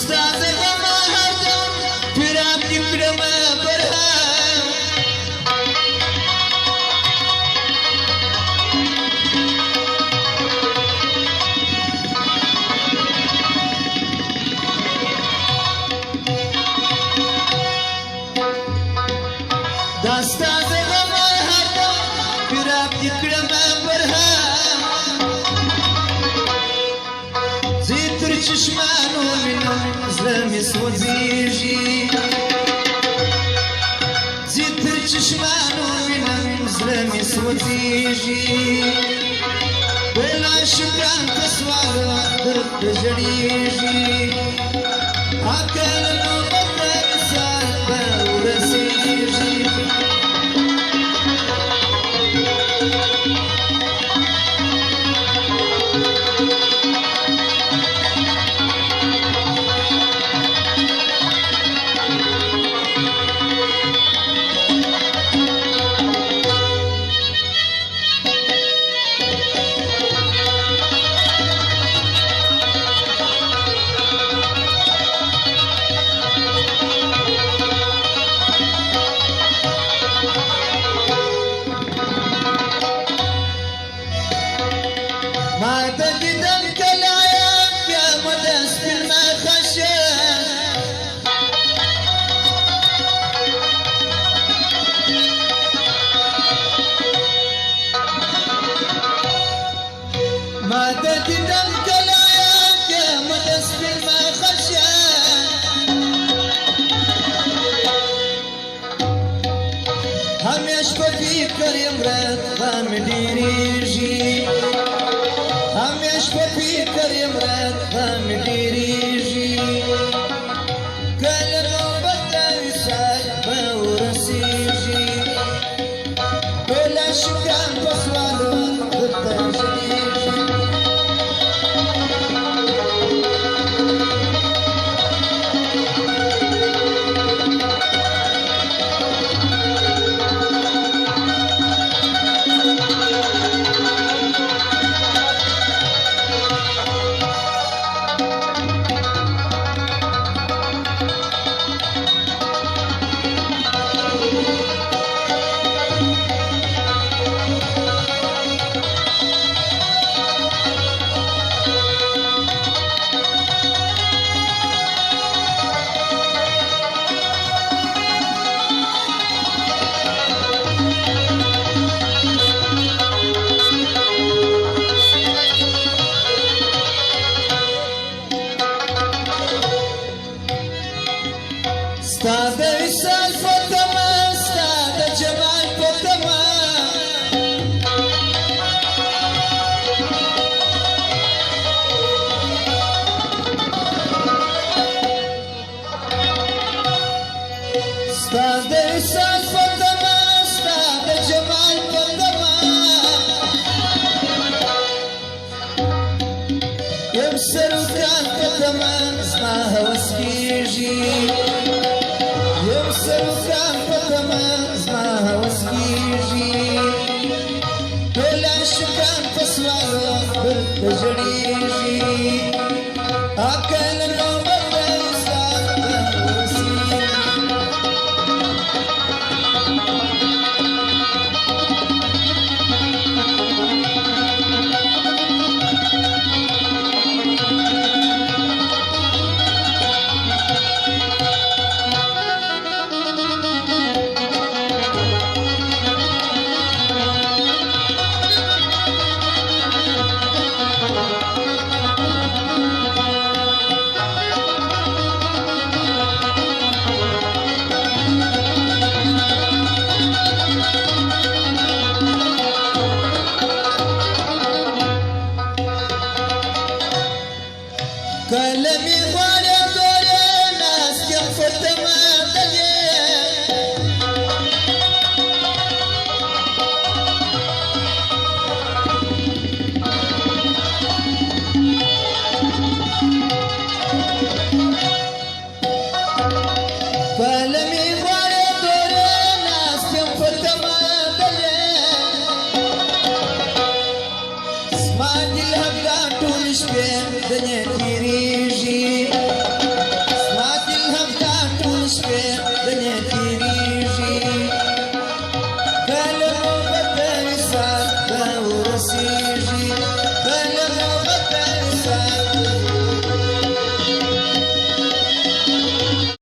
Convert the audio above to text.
ستا د غمه هردم فراق دې کړمه برهم دا ستا د غمه هردم فراق دې کړمه برهم زه یې تر چشمانو وینم زړه مې سوځېږي زه یې تر چشمانو وینم زړه مې سوځېږي بلا شکران ته سواره درته ژړېږي عقل نو بدل ساعت به ورسېږي ما د دیدن کله یم بیا مو د سپین مخه شه ما د دیدن کله یم بیا مو د سپین مخه شه همیش په فکر یم ورځ غم ډېرېږي همیش په فکر یم رات غم ډېرېږي کله نوبت د وصال به ورسېږي بلا شکران په سوالو درته ژړېږي ستا د وصال په تمه ستا د جمال په تمه ستا د وصال په تمه ستا د جمال په تمه یم سروکان په تمه زما هوس کېږي یم سروکان په تمه زما هوس کېږي ټوله شکان په سوالو درته ژړېږي عقل نوبت د وصال به ورسېږي کله مې غواړې ګورې ناست یم په تمه دلې کله مې غواړې ګورې ناست یم په تمه دلې زما دل هغه ټولې شپې د نه تېرېږي سلام